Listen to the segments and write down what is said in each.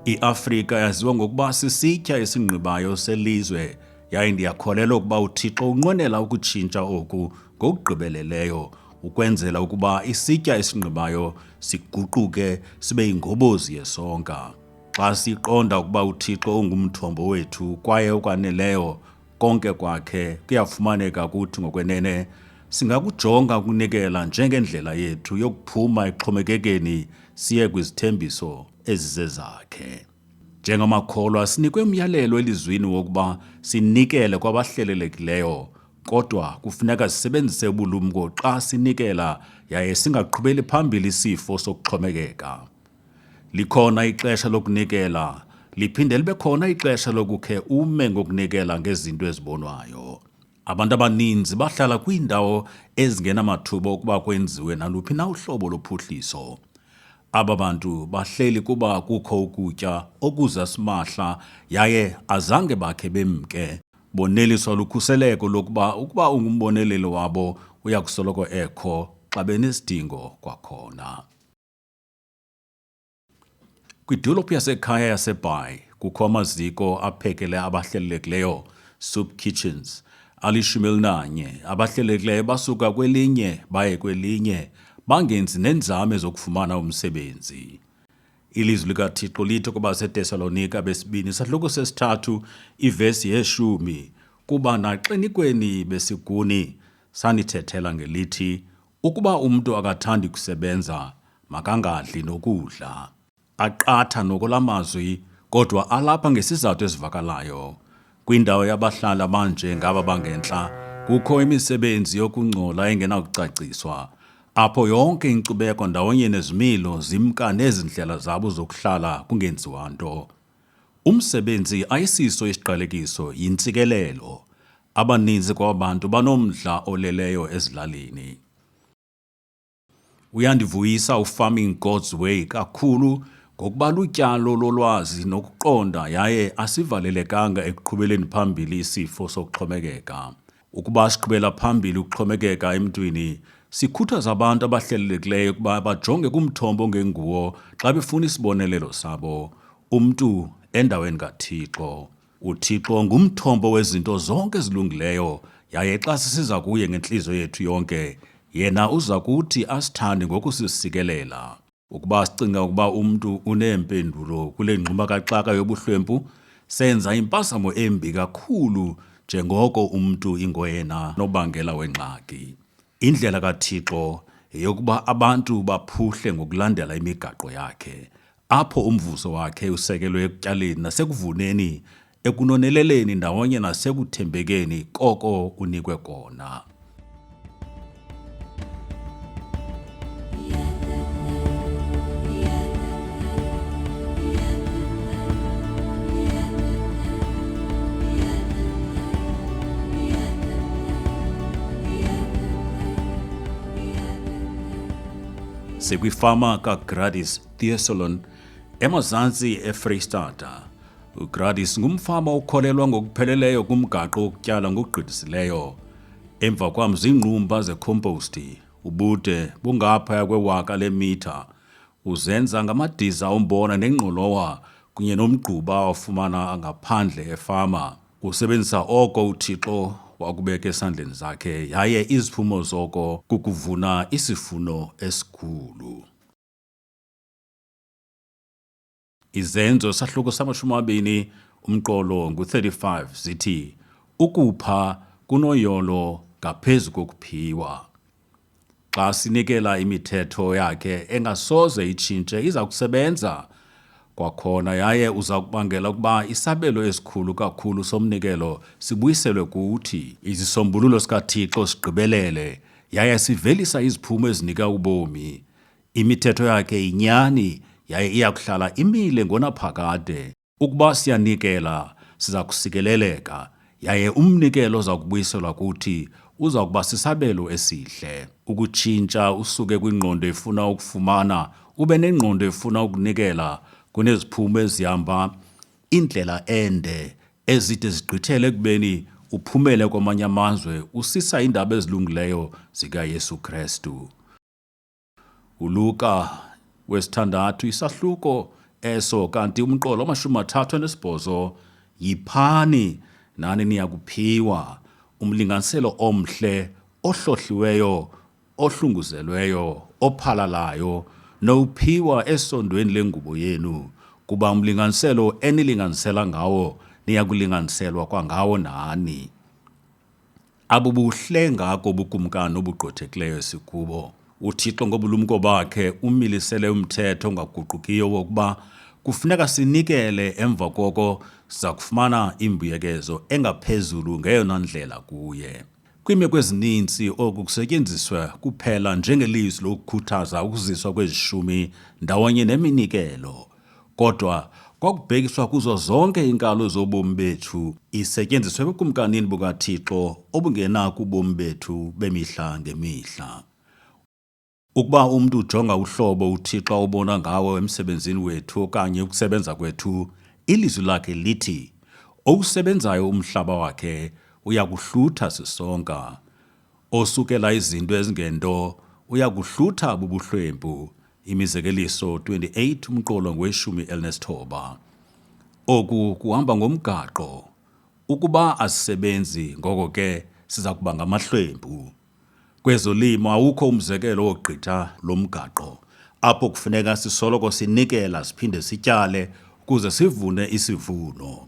iAfrika yaziwa ngokuba sisitya esingqibayo selizwe, yaye ndiyakholelwa ukuba uThixo unqwenela ukutshintsha oku ngokugqibeleleyo ukwenzela ukuba isitya esingqibayo siguquke sibe yingobozi yesonka. Xa siqonda ukuba uThixo ungumthombo wethu kwaye okwaneleyo konke kwakhe kuyafumaneka kuthi ngokwenene, singakujonga ukunikela njengendlela yethu yokuphuma exhomekekeni siye kwizithembiso ezizezakhe. Njengamakholwa sinikwe umyalelo elizwini wokuba sinikele kwabahlelelekileyo, kodwa kufuneka sisebenzise ubulumko xa sinikela yaye singaqhubeli phambili isifo sokuxhomekeka. Likhona ixesha lokunikela, liphinde libe khona ixesha lokukhe ume ngokunikela ngezinto ezibonwayo. Abantu abaninzi bahlala kwiindawo ezingenamathuba okuba kwenziwe naluphi na uhlobo lophuhliso. Aba bantu bahleli kuba kukho ukutya okuza simahla yaye azange bakhe bemke. Boneliswa lukhuseleko lokuba ukuba ungumboneleli wabo uya kusoloko ekho xa benesidingo kwakhona. Kwidolophu yasekhaya yaseBhayi kukho amaziko aphekele abahlelelekileyo, soup kitchens, 11. Abahlelelekileyo basuka kwelinye baye kwelinye, bangenzi neenzame zokufumana umsebenzi. Ilizwi likaThixo lithi kwabaseTesalonika besibini isahluko sesithathu ivesi 10, kuba naxenikweni besiguni sanithethela ngelithi, ukuba umntu akathandi kusebenza, makangadli nokudla. Aqatha noko la mazwi, kodwa alapha ngesizathu esivakalayo. Kwindawo yabahlali abanje ngaba bangentla, kukho imisebenzi yokungcola engenakucaciswa, apho yonke inkcubeko ndawonye nezimilo zimka nezindlela zabo zokuhlala kungenziwa nto. Umsebenzi ayisiso isiqalekiso, yintsikelelo. Abaninzi kwabantu banomdla oleleyo ezilalini. Uyandivuyisa uFarming God's Way kakhulu ngokuba lutyalo lolwazi nokuqonda yaye asivalelekanga ekuqhubeleni phambili isifo sokuxhomekeka. Ukuba siqhubela phambili ukuxhomekeka emntwini, sikhuthaza abantu abahlelelekileyo ukuba bajonge kumthombo ongenguwo xa befuna isibonelelo sabo, umntu endaweni kaThixo. UThixo ngumthombo wezinto zonke ezilungileyo, yaye xa sisiza kuye ngentliziyo yethu yonke, yena uza kuthi asithande ngokusisikelela. Ukuba sicinga ukuba umntu uneempendulo kule ngxubakaxaka yobuhlwempu, senza impazamo embi kakhulu njengoko umntu ingoyena nobangela wengxaki. Indlela kaThixo yeyokuba abantu baphuhle ngokulandela imigaqo yakhe, apho umvuzo wakhe usekelwe ekutyaleni nasekuvuneni, ekunoneleleni ndawonye nasekuthembekeni koko unikwe kona. Sikwifama kaGradis Theosolon emazantsi eFreystata. uGradis ngumfama okholelwa ngokupheleleyo kumgaqo wokutyala ngokugqithisileyo. Emva kwam zingqumba zekhomposti, ubude bungaphaya kwe1,000 leemitha. Uzenza ngamadiza ombona nengqolowa kunye nomgquba awafumana ngaphandle efama. Usebenzisa oko uThixo wakubeka esandleni zakhe, yaye iziphumo zoko kukuvuna isivuno esikhulu. Izenzo sahluko sama-20 umqolo ngu-35 zithi, ukupha kunoyolo ngaphezu kokuphiwa. Xa sinikela imithetho yakhe engasoze itshintshe iza kusebenza kwakhona, yaye uza kubangela ukuba isabelo esikhulu kakhulu somnikelo sibuyiselwe kuthi. Izisombululo sikaThixo sigqibelele, yaye sivelisa iziphumo ezinika ubomi. Imithetho yakhe inyani, yaye iyakuhlala imile ngonaphakade. Ukuba siyanikela, siza kusikeleleka, yaye umnikelo oza kubuyiselwa kuthi uza kuba sisabelo esihle. Ukutshintsha usuke kwingqondo efuna ukufumana ube nengqondo efuna ukunikela kuneziphumo ezihamba indlela ende ezide zigqithele ekubeni uphumele kwamanye amazwe usisa iindaba ezilungileyo zikaYesu Kristu. uLuka 6 isahluko eso kanti umqolo 38 yiphani nani niyakuphiwa umlinganiselo omhle ohlohliweyo ohlunguzelweyo ophalalayo nowuphiwa esondweni lengubo yenu kuba umlinganiselo enilinganisela ngawo niyakulinganiselwa kwangawo nani. Abubuhle ngako ubukumkani obugqothekileyo esikubo. UThixo ngobulumko bakhe umilisele umthetho ongaguqukiyo wokuba kufuneka sinikele emva koko siza kufumana imbuyekezo engaphezulu ngeyona ndlela kuye. Kwiimeko ezininzi oku kusetyenziswa kuphela njengelizwi lokukhuthaza ukuziswa kwezishumi ndawonye neminikelo, kodwa kwakubhekiswa kuzo zonke iinkalo zobomi bethu isetyenziswe ebukumkanini bukaThixo obungena kubomi bethu bemihla ngemihla. Ukuba umntu ujonga uhlobo uThixo awubona ngawo emsebenzini wethu okanye ukusebenza kwethu, ilizwi lakhe lithi, owusebenzayo umhlaba wakhe uyakuhlutha sisonka. Osukela izinto ezingento uyakuhlutha bubuhlwempu. Imizekeliso 28 umqolo ngwe-19. Oku kuhamba ngomgaqo. Ukuba asisebenzi ngoko ke siza kuba ngamahlwempu. Kwezolimo awukho umzekelo wogqitha lo mgaqo, apho kufuneka sisoloko sinikela siphinde sityale ukuze sivune isivuno.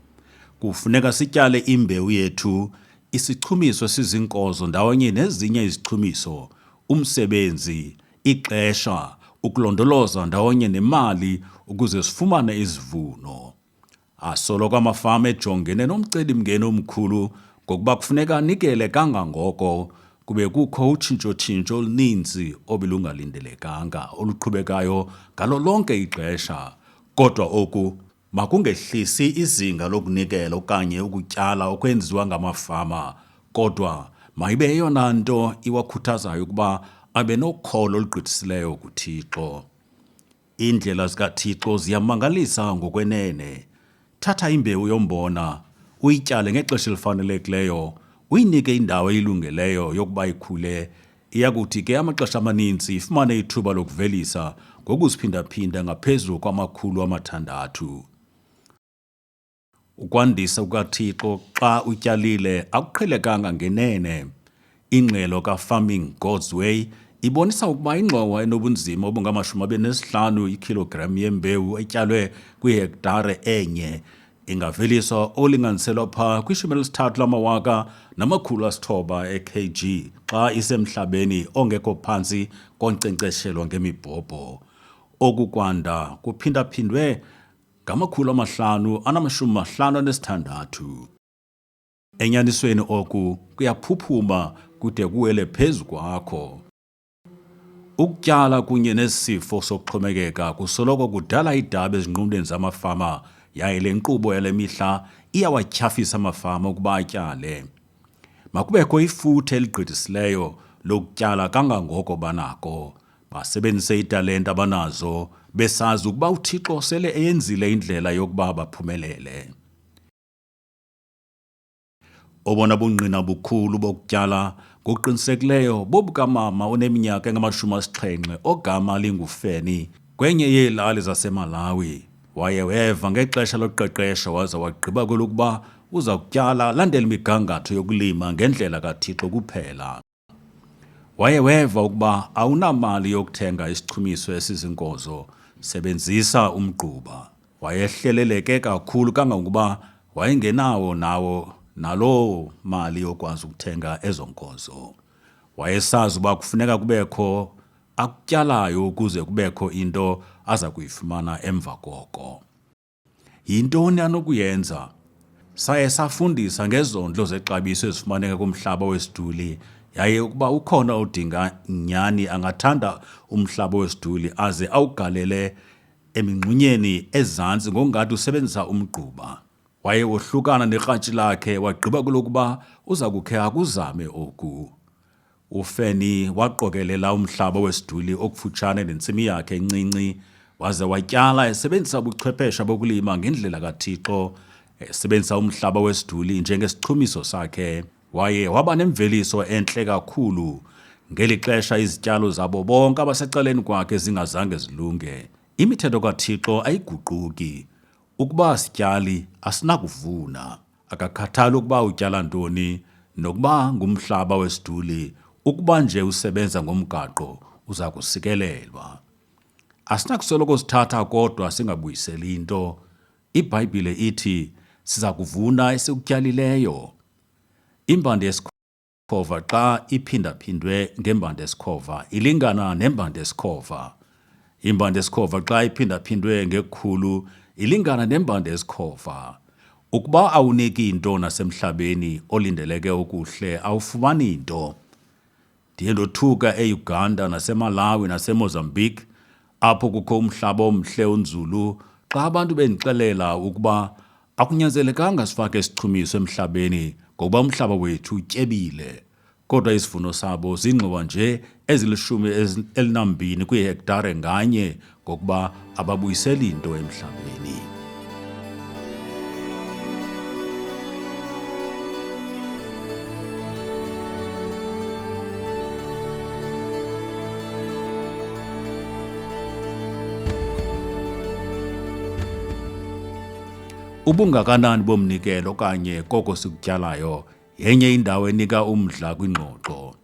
Kufuneka sityale imbewu yethu, isichumiso sizinkozo ndawonye nezinye izichumiso, umsebenzi, ixesha, ukulondoloza ndawonye nemali ukuze sifumane izivuno. Asoloko amafama ejongene nomcelimngeni omkhulu ngokuba kufuneka anikele kangangoko kube kukho utshintsho-tshintsho oluninzi obelungalindelekanga oluqhubekayo ngalo lonke ixesha. Kodwa oku makungehlisi izinga lokunikela okanye ukutyala okwenziwa ngamafama, kodwa mayibe yeyona nto iwakhuthazayo ukuba abe nokholo olugqithisileyo kuThixo. Iindlela zikaThixo ziyamangalisa ngokwenene. Thatha imbewu yombona, uyityale ngexesha elifanelekileyo, uyinike indawo elungeleyo yokuba ikhule, iyakuthi ke amaxesha amaninzi ifumane ithuba lokuvelisa ngokuziphinda-phinda ngaphezu kwama600. Ukwandisa kukaThixo xa utyalile akuqhelekanga ngenene. Ingxelo ka-Farming God's Way ibonisa ukuba ingxowa enobunzima obungama-25 ikhilogram yembewu etyalwe kwihektare enye ingaveliswa olinganiselwa phaa kwi-13,900 ekg xa isemhlabeni ongekho phantsi konkcenkceshelwa ngemibhobho. Oku kwanda kuphinda-phindwe ngama-556. Enyanisweni oku kuyaphuphuma kude kuwele phezu kwakho. Ukutyala kunye nesifo sokuxhomekeka kusoloko kudala idabi ezinqumleni zamafama, yaye le nkqubo yale mihla iyawatyhafisa amafama ukuba atyale. Makubekho ifuthe eligqithisileyo lokutyala kangangoko banako, basebenzise italente abanazo, besazi ukuba uThixo sele eyenzile indlela yokuba baphumelele. Obona bungqina bukhulu bokutyala ngokuqinisekileyo bobukamama oneminyaka engama-70 ogama linguFeni kwenye yeelali zaseMalawi. Waye weva ngexesha loqeqesho waza wagqiba kwelokuba uza kutyala landela imigangatho yokulima ngendlela kaThixo kuphela. Waye weva ukuba awunamali yokuthenga isichumiso esizinkozo, sebenzisa umgquba. Wayehleleleke kakhulu kangangokuba wayengenawo naloo mali yokwazi ukuthenga ezo nkozo. Wayesazi uba kufuneka kubekho akutyalayo ukuze kubekho into aza kuyifumana emva koko. Yintoni anokuyenza? Saye safundisa ngezondlo zexabiso ezifumaneka kumhlaba wesiduli, yaye ukuba ukhona odinga nyani angathanda umhlaba wesiduli aze awugalele emingxunyeni ezantsi ngokungathi usebenzisa umgquba. Waye wohlukana nekratshi lakhe wagqiba kulokuba uza kukhe akuzame oku. UFeni waqokelela umhlaba wesiduli okufutshane nentsimi yakhe encinci, waze watyala esebenzisa ubuchwephesha bokulima ngendlela kaThixo, esebenzisa umhlaba wesiduli njengesichumiso sakhe. Waye waba nemveliso entle kakhulu, ngeli xesha izityalo zabo bonke abasecaleni kwakhe zingazange zilunge. Imithetho kaThixo ayiguquki. Ukuba sityali asinakuvuna. Akakhathali ukuba utyala ntoni, nokuba ngumhlaba wesiduli, ukuba nje usebenza ngomgaqo uza kusikelelwa. Asinakusoloko sithatha kodwa singabuyiseli nto. iBhayibhile ithi siza kuvuna esikutyalileyo. Imbanda yesikhova xa iphindaphindwe ngembanda yesikhova ilingana nembanda yesikhova. Imbanda yesikhova xa iphindaphindwe ngekhulu ilingana nembanda yesikhova. Ukuba awuniki nto nasemhlabeni olindeleke okuhle awufumani nto. Ndiye ndothuka eUganda naseMalawi naseMozambique apho kukho umhlaba omhle onzulu xa abantu bendixelela ukuba akunyanzelekanga sifake isichumiso emhlabeni ngokuba umhlaba wethu utyebile. Kodwa isivuno sabo ziingxowa nje ezili12 kwihektare nganye ngokuba ababuyiseli nto emhlabeni. Ubungakanani bomnikelo okanye koko sikutyalayo yenye indawo enika umdla kwingxoxo.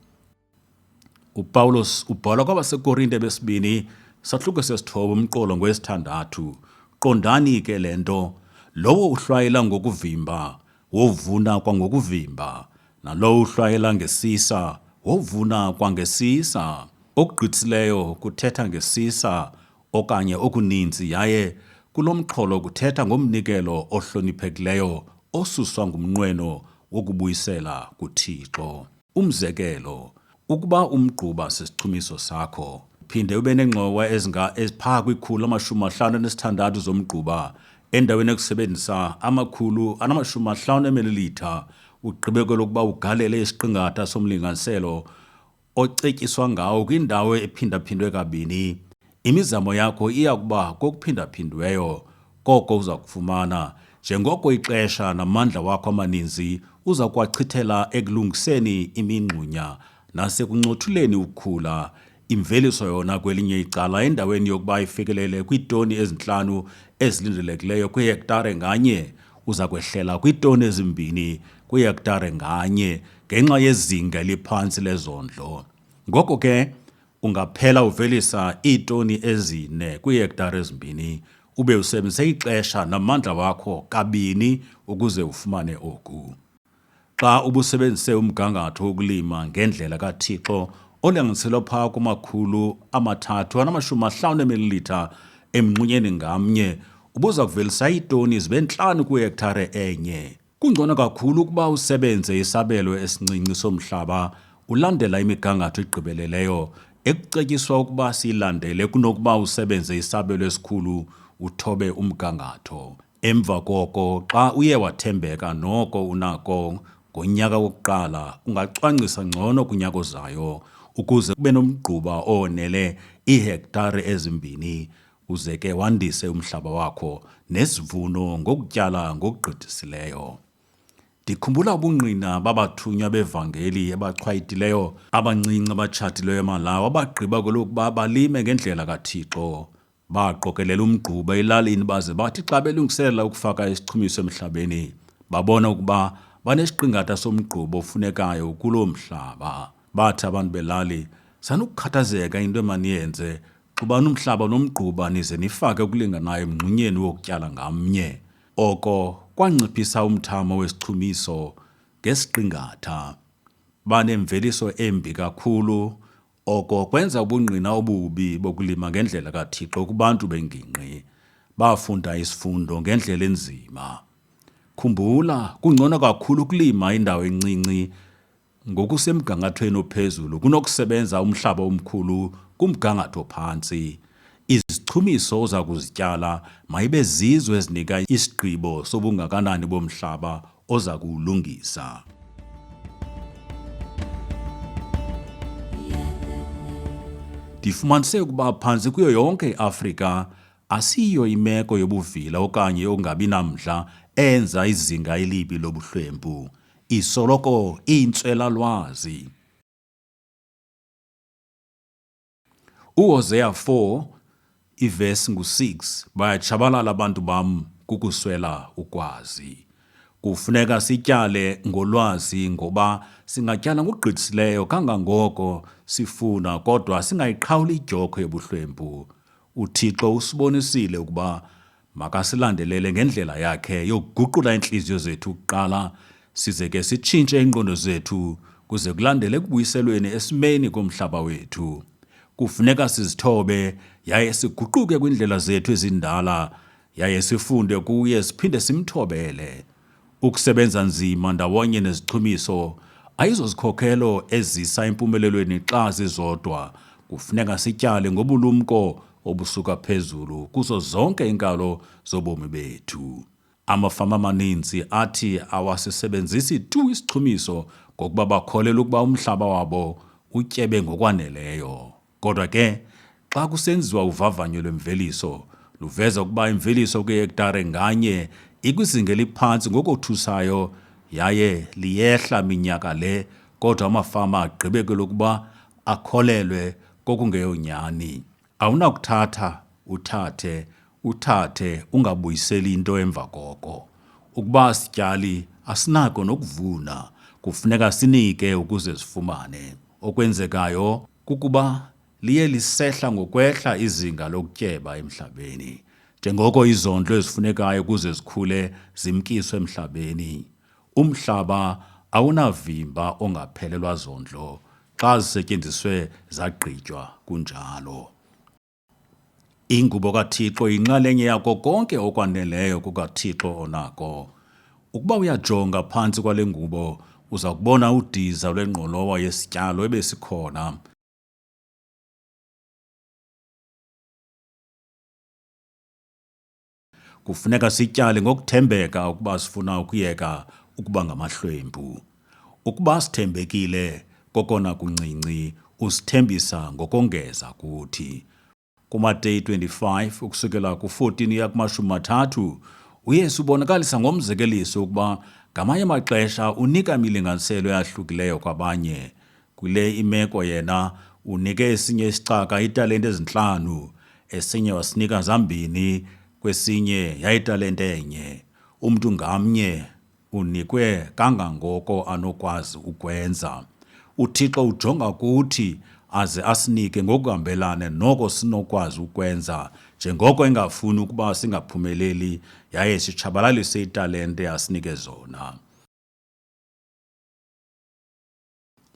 uPawulos ubhala kwabaseKorinte besibini, sahluko sesithoba umqolo ngwesithandathu. Qondani ke le nto, lowo uhlwayela ngokuvimba wovuna kwangokuvimba, nalowo uhlwayela ngesisa wovuna kwangesisa. Okugqithisileyo kuthetha ngesisa okanye okuninzi, yaye kulo mxholo kuthetha ngomnikelo ohloniphekileyo osuswa ngumnqweno wokubuyisela kuThixo. Umzekelo, ukuba umgquba sisichumiso sakho, phinde ube nengxowa eziphaa kwi-156 zomgquba endaweni yokusebenzisa 150 ml, ugqibekele ukuba ugalele isiqingatha somlinganiselo ocetyiswa ngawo kwindawo ephindaphindwe kabini, imizamo yakho iya kuba kokuphindaphindweyo koko uza kufumana, njengoko ixesha namandla wakho amaninzi uza kuwachithela ekulungiseni imingxunya nasekuncothuleni ukhula, imveliso yona kwelinye icala endaweni yokuba ifikelele kwiitoni ezi5 ezilindelekileyo kwihektare nganye, uza kwehlela kwiitoni ezi2 kwihektare nganye ngenxa yezinga eliphantsi lezondlo. Ngoko ke, ungaphela uvelisa iitoni ezi4 kwiihektare ezi2, ube usebenzise ixesha namandla wakho kabini ukuze ufumane oku. Xa ubusebenzise umgangatho wokulima ngendlela kaThixo olinganiselwa phaa kuma-350 ml emngxunyeni ngamnye, ubuza kuvelisa iitoni zibe5 kwihektare enye. Kungcono kakhulu ukuba usebenze isabelo esincinci somhlaba ulandela imigangatho egqibeleleyo ekucetyiswa ukuba siyilandele kunokuba usebenze isabelo esikhulu uthobe umgangatho. Emva koko, xa uye wathembeka noko unako ngonyaka wokuqala, ungacwangcisa ngcono kunyaka ozayo ukuze ube nomgquba owonele iihektare ezi2, uze ke wandise umhlaba wakho nesivuno ngokutyala ngokugqithisileyo. Ndikhumbula ubungqina babathunywa bevangeli abachwayitileyo abancinci abatshatileyo eMalawi abagqiba kwelokuba balime ngendlela kaThixo. Baqokelela umgquba elalini baze bathi xa belungiselela ukufaka isichumiso emhlabeni, babona ukuba banesiqingatha somgquba ofunekayo kuloo mhlaba. Bathi abantu belali, sanukukhathazeka into emaniyenze, xubani umhlaba nomgquba nize nifake okulinganayo emngxunyeni wokutyala ngamnye. Oko kwanciphisa umthamo wesichumiso ngesiqingatha. Banemveliso embi kakhulu. Oko kwenza ubungqina obubi bokulima ngendlela kaThixo kubantu bengingqi. Bafunda isifundo ngendlela enzima. Khumbula, kungcono kakhulu ukulima indawo encinci ngokusemgangathweni ophezulu kunokusebenza umhlaba omkhulu kumgangatho phantsi. Izichumiso oza kuzityala mayibe zizo ezinika isigqibo sobungakanani bomhlaba oza kuwulungisa. Ndifumanise ukuba phantsi kuyo yonke iAfrika asiyo imeko yobuvila okanye yokungabi namdla enza izinga elibi lobuhlwempu. Isoloko iyintswelalwazi. uHosea 4 ivesi ngu-6, bayatshabalala abantu bam kukuswela ukwazi. Kufuneka sityale ngolwazi ngoba singatyala ngokugqithisileyo kangangoko sifuna kodwa singayiqhawuli idyokho yobuhlwempu. UThixo usibonisile ukuba makasilandelele ngendlela yakhe yokuguqula iintliziyo zethu kuqala size ke sitshintshe iingqondo zethu kuze kulandele ekubuyiselweni esimeni komhlaba wethu. Kufuneka sizithobe yaye siguquke kwindlela zethu ezindala yaye sifunde kuye siphinde simthobele. Ukusebenza nzima ndawonye nezichumiso ayizozikhokelo ezisa empumelelweni xa zizodwa. Kufuneka sityale ngobulumko obusuka phezulu kuzo zonke iinkalo zobomi bethu. Amafama amaninzi athi awasisebenzisi tu isichumiso ngokuba bakholelwa ukuba umhlaba wabo utyebe ngokwaneleyo. Kodwa ke xa kusenziwa uvavanyo lwemveliso luveza ukuba imveliso kwihektare nganye ikwizinga eliphantsi ngokothusayo yaye liyehla minyaka le, kodwa amafama agqibekele ukuba akholelwe kokungeyonyani. Awunakuthatha uthathe ungabuyiseli into emva koko. Ukuba asityali asinako nokuvuna, kufuneka sinike ukuze sifumane. Okwenzekayo kukuba liye lisehla ngokwehla izinga lokutyeba emhlabeni, njengoko izondlo ezifunekayo ukuze zikhule zimkiswe emhlabeni. Umhlaba awunavimba ongaphelelwa zondlo xa zisetyenziswe zagqitywa kunjalo. Ingubo kaThixo yinxalenye yako konke okwaneleyo kukaThixo onako. Ukuba uyajonga phantsi kwale ngubo uza kubona udiza lwengqolowa yesityalo ebesikhona. Kufuneka sityale ngokuthembeka ukuba sifuna ukuyeka ukuba ngamahlwempu. Ukuba sithembekile kokona kuncinci usithembisa ngokongeza kuthi. KuMateyu 25 ukusukela ku-14 uya kuma-30 uYesu ubonakalisa ngomzekeliso ukuba ngamanye amaxesha unika imilinganiselo eyahlukileyo kwabanye. Kule imeko yena unike esinye isicaka iitalente ezintlanu, esinye wasinika 2, kwesinye yayitalente enye. Umntu ngamnye unikwe kangangoko anokwazi ukwenza. UThixo ujonga kuthi aze asinike ngokuhambelana noko sinokwazi ukwenza, njengoko engafuni ukuba singaphumeleli yaye sitshabalalise italente asinike zona.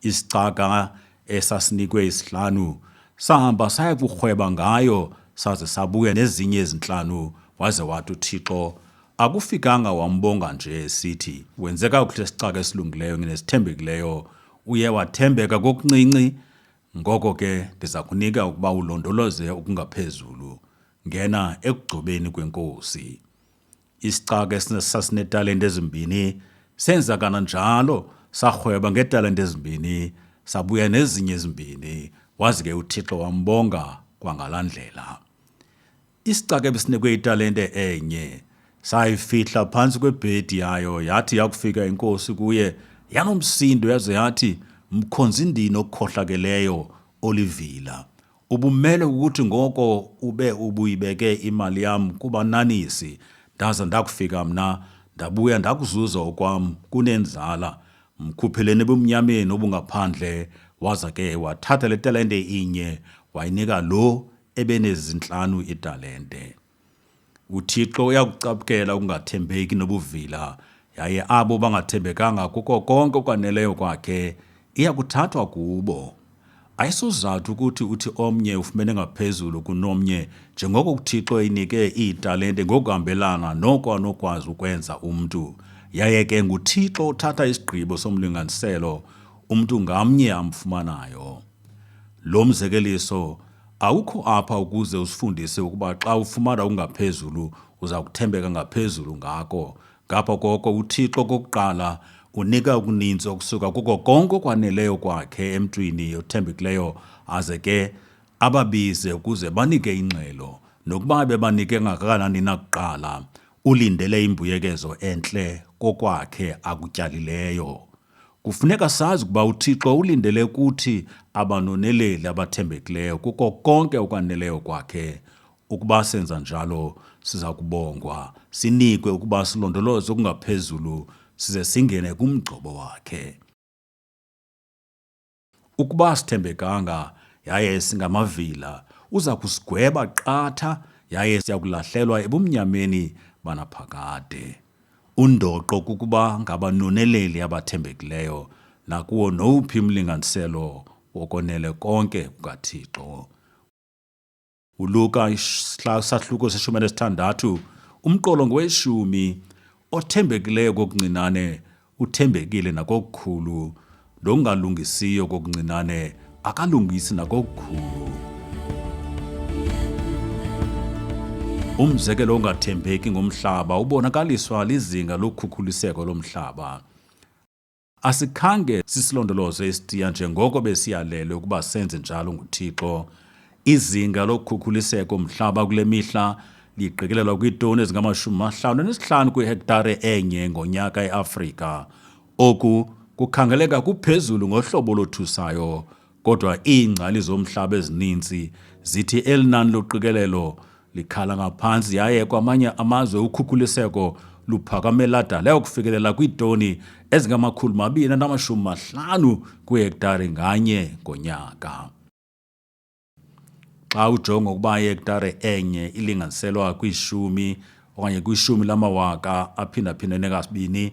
Isicaka esasinikwe 5 sahamba saya kurhweba ngayo saze sabuya nezinye 5, waze wathi uThixo akufikanga wambonga nje esithi, wenze kakuhle isicaka esilungileyo nesithembekileyo, uye wathembeka kokuncinci, ngoko ke ndiza kunika ukuba ulondoloze okungaphezulu. Ngena ekugqobeni kwenkosi. Isicaka esasinetalente 2 senza kananjalo, sarhweba ngeetalente 2, sabuya nezinye 2, wazi ke uThixo wambonga kwangalaa ndlela. Isicaka ebesinikwe italente enye sayifihla phantsi kwebhedi yayo, yathi yakufika inkosi kuye yanomsindo yaze yathi, mkhonzindini okukhohlakeleyo olivila, ubumele ukuthi ngoko ube ubuyibeke imali yam kubananisi, ndaza ndakufika mna ndabuya ndakuzuza okwam kunenzala. Mkhupheleni ebumnyameni obungaphandle, waza ke wathatha le talente inye wayinika lo ebenezi 5 italente. UThixo uyakucaphukela ukungathembeki nobuvila, yaye abo bangathembekanga kuko konke okwaneleyo kwakhe iyakuthathwa kubo. Ayisozathu ukuthi uthi omnye ufumene ngaphezulu kunomnye, njengoko uThixo inike iitalente ngokuhambelana noko anokwazi ukwenza umntu. Yaye ke nguThixo uthatha isigqibo somlinganiselo umntu ngamnye amfumanayo. Lo mzekeliso awukho apha ukuze usifundise ukuba xa ufumana okungaphezulu uza kuthembeka ngaphezulu ngako. Ngapha koko uThixo kokuqala unika okuninzi okusuka kuko konke okwaneleyo kwakhe emntwini othembekileyo, aze ke ababize ukuze banike ingxelo. Nokuba bebanike ngakanani na kuqala, ulindele imbuyekezo entle kokwakhe akutyalileyo. Kufuneka sazi ukuba uThixo ulindele kuthi abanoneleli abathembekileyo kuko konke okwaneleyo kwakhe. Ukuba senza njalo siza kubongwa, sinikwe ukuba silondoloze okungaphezulu size singene kumgcobo wakhe. Ukuba sithembekanga yaye singamavila, uza kusigweba qatha yaye siya kulahlelwa ebumnyameni banaphakade. Undoqo kukuba ngabanoneleli abathembekileyo nakuwo nowuphi umlinganiselo wokonele konke kukaThixo. uLuka isahluko seshumi enesithandathu, umqolo ngoweshumi, othembekileyo kokuncinane uthembekile nakokukhulu, nongalungisiyo kokuncinane akalungisi nakokukhulu. Umzekelo ongathembeki ngomhlaba ubonakaliswa lizinga lokhukhuliseko lomhlaba. Asikhange sisilondoloze isitiya njengoko besiyalelwe ukuba senze njalo nguThixo. Izinga lokhukhuliseko mhlaba kule mihla liqikelelwa kwiitoni ezingama-55 kwihektare enye ngonyaka eAfrika. Oku kukhangeleka kuphezulu ngohlobo olothusayo, kodwa iingcali zomhlaba ezininzi zithi eli nani loqikelelo likhala ngaphantsi yaye kwamanye amazwe ukhukhuliseko luphakame ladala ukufikelela kwiitoni ezingama-250 kwihektare nganye ngonyaka. Xa ujonga ukuba ihektare enye ilinganiselwa kwishumi okanye kwishumi lamawaka aphindaphindene kabini,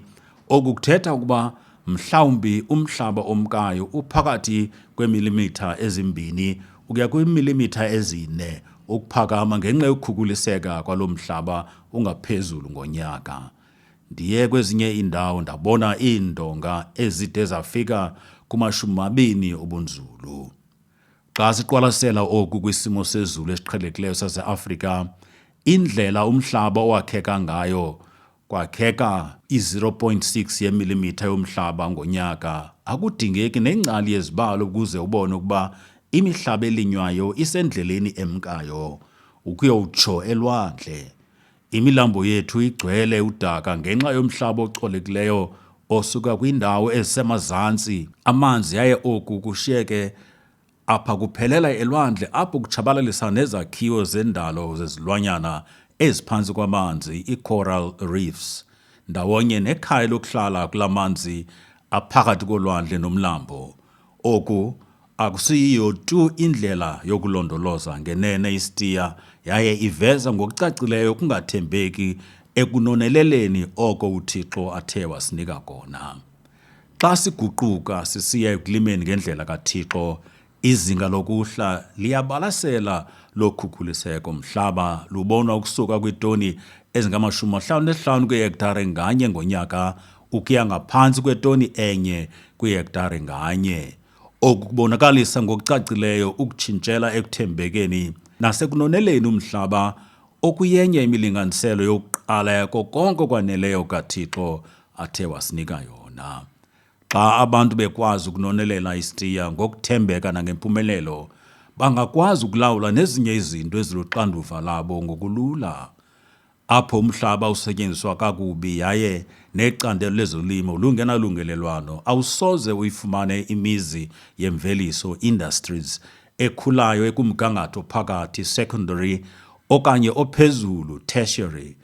oku kuthetha ukuba mhlawumbi umhlaba omkayo uphakathi kweemilimitha ezi-2 ukuya kwiimilimitha ezi-4 ukuphakama ngenxa yokukhukhuliseka kwalo mhlaba ungaphezulu ngonyaka. Ndiye kwezinye iindawo ndabona iindonga ezide zafika kuma-20 obunzulu. Xa siqwalasela oku kwisimo sezulu esiqhelekileyo saseAfrika, indlela umhlaba owakheka ngayo kwakheka i-0.6 yemilimitha yomhlaba ngonyaka, akudingeki nengcali yezibalo ukuze ubone ukuba imihlaba elinywayo isendleleni emkayo ukuyowutsho elwandle. Imilambo yethu igcwele udaka ngenxa yomhlaba ocolekileyo osuka kwiindawo ezisemazantsi amanzi, yaye oku kushiyeke apha kuphelela elwandle apho kutshabalalisa nezakhiwo zendalo zezilwanyana eziphantsi kwamanzi, ii-coral reefs, ndawonye nekhaya lokuhlala kula manzi aphakathi kolwandle nomlambo. Oku akusiyiyo tu indlela yokulondoloza ngenene isitiya, yaye iveza ngokucacileyo ukungathembeki ekunoneleleni oko uThixo athe wasinika kona. Xa siguquka sisiya ekulimeni ngendlela kaThixo, izinga lokuhla liyabalasela lokhukhuliseko mhlaba lubonwa ukusuka kwiitoni ezingama-55 kwihektare nganye ngonyaka ukuya ngaphantsi kwetoni enye kwihektare nganye. Oku kubonakalisa ngokucacileyo ukutshintshela ekuthembekeni nasekunoneleni umhlaba, okuyenye imilinganiselo yokuqala yako konke okwaneleyo kaThixo athe wasinika yona. Xa abantu bekwazi ukunonelela isitiya ngokuthembeka nangempumelelo, bangakwazi ukulawula nezinye izinto eziluxanduva labo ngokulula. Apho umhlaba usetyenziswa kakubi yaye necandelo lezolimo lungenalungelelwano, awusoze uyifumane imizi yemveliso, industries, ekhulayo ekumgangatho phakathi, secondary, okanye ophezulu, tertiary.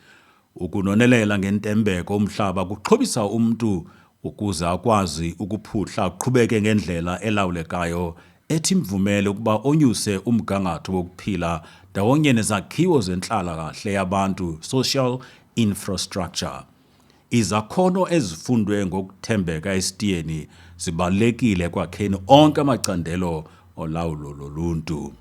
Ukunonelela ngentembeko umhlaba kuxhobisa umntu ukuze akwazi ukuphuhla, aqhubeke ngendlela elawulekayo ethi mvumele ukuba onyuse umgangatho wokuphila ndawonye nezakhiwo zenhlalakahle yabantu, social infrastructure. Izakhono ezifundwe ngokuthembeka esitiyeni zibalulekile ekwakheni onke amacandelo olawulo loluntu.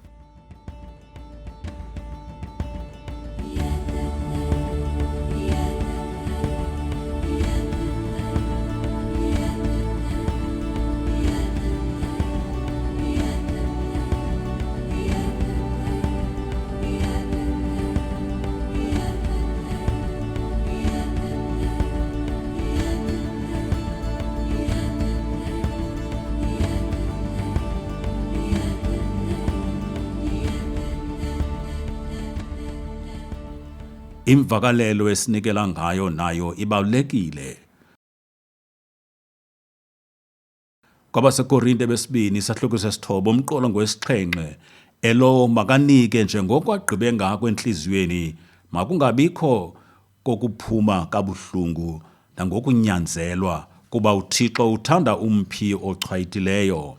Imvakalelo esinikela ngayo nayo ibalulekile. KwabaseKorinte besibini, isahluko sesithoba, umqolo ngowesixhenxe, Elo makanike njengoko agqibe ngako entliziyweni, makungabikho kokuphuma kabuhlungu nangokunyanzelwa, kuba uThixo uthanda umphi ochwayitileyo.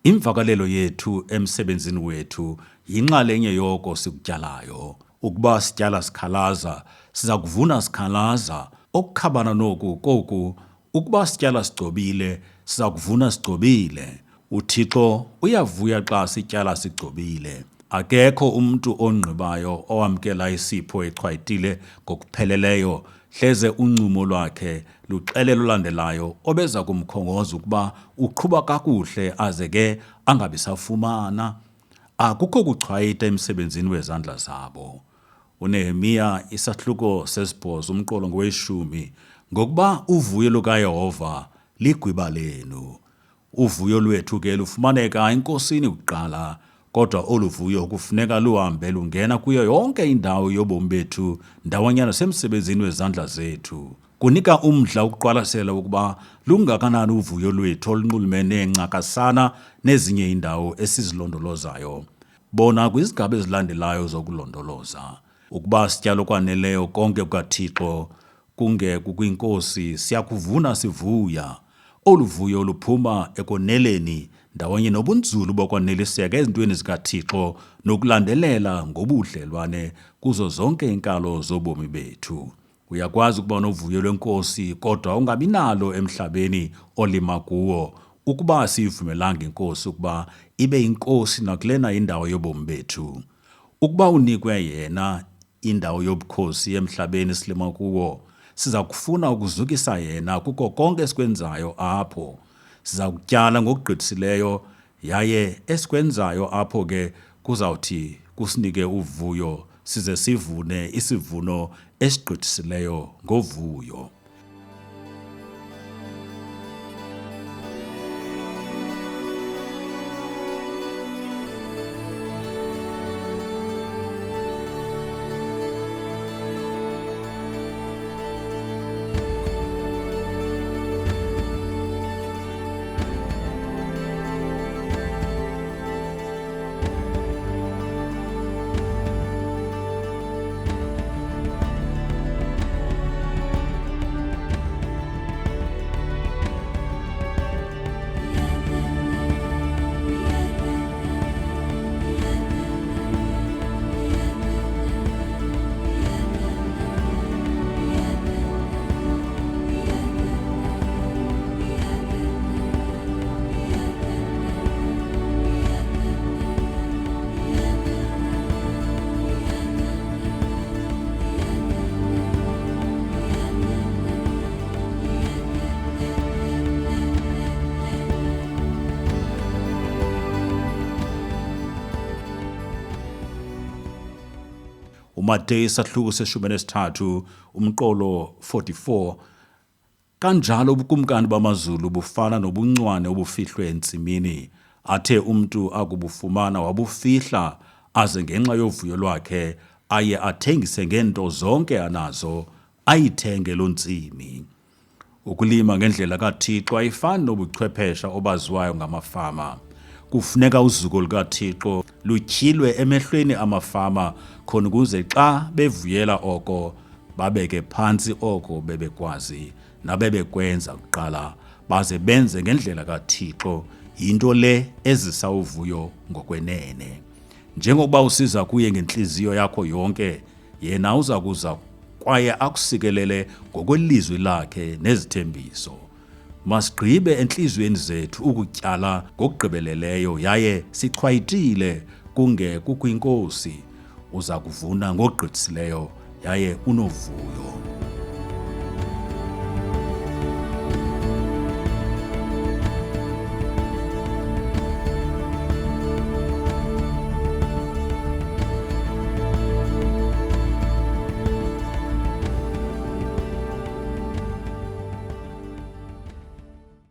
Imvakalelo yethu emsebenzini wethu yinxalenye yoko sikutyalayo. Ukuba sityala sikhalaza, siza kuvuna sikhalaza. Okukhabana koku, ukuba sityala sigcobile, siza kuvuna sigcobile. UThixo uyavuya xa sityala sigcobile. Akekho umntu ongqibayo owamkela isipho echwayitile ngokupheleleyo, hleze uncumo lwakhe luxelele olandelayo obeza kumkhongoza ukuba uqhuba kakuhle aze ke angabisafumana. Akukho kuchwayita emsebenzini wezandla zabo. uNehemiya isahluko 8 umqolo ngowe-10, ngokuba uvuyo lukaYehova ligwiba lenu. Uvuyo lwethu ke lufumaneka enkosini kuqala, kodwa olu vuyo kufuneka luhambe lungena kuyo yonke indawo yobomi bethu ndawonyana semsebenzini wezandla zethu. Kunika umdla ukuqwalasela ukuba lungakanani uvuyo lwethu olunxulumene ncakasana nezinye indawo esizilondolozayo. Bona kwizigaba ezilandelayo zokulondoloza. Ukuba sityala okwaneleyo konke kukaThixo kungekukwinkosi, siyakuvuna sivuya. Olu vuyo luphuma ekoneleni ndawonye nobunzulu bokwaneliseka ezintweni zikaThixo nokulandelela ngobudlelwane kuzo zonke iinkalo zobomi bethu. Uyakwazi ukuba novuyo lwenkosi kodwa ungabi nalo emhlabeni olima kuwo, ukuba siyivumelanga inkosi ukuba ibe yinkosi nakulena indawo yobomi bethu. Ukuba unikwe yena indawo yobukhosi emhlabeni esilima kuwo, siza kufuna ukuzukisa yena kuko konke esikwenzayo apho. Siza kutyala ngokugqithisileyo, yaye esikwenzayo apho ke kuzawuthi kusinike uvuyo, size sivune isivuno esigqithisileyo ngovuyo. uMateyu isahluko 13 umqolo 44. Kanjalo ubukumkani bamazulu bufana nobuncwane obufihlwe entsimini, athe umntu akubufumana wabufihla, aze ngenxa yovuyo lwakhe aye athengise ngento zonke anazo, ayithenge loo ntsimi. Ukulima ngendlela kaThixo ayifani nobuchwephesha obaziwayo ngamafama. Kufuneka uzuko lukaThixo lutyhilwe emehlweni amafama, khona ukuze xa bevuyela oko babeke phantsi oko bebekwazi nabebekwenza kuqala, baze benze ngendlela kaThixo, yinto le ezisa uvuyo ngokwenene. Njengokuba usiza kuye ngentliziyo yakho yonke, yena uza kuza kwaye akusikelele ngokwelizwi lakhe nezithembiso. Masigqibe entliziyweni zethu ukutyala ngokugqibeleleyo, yaye sichwayitile kungekukwinkosi. Uza kuvuna ngokugqithisileyo, yaye unovuyo.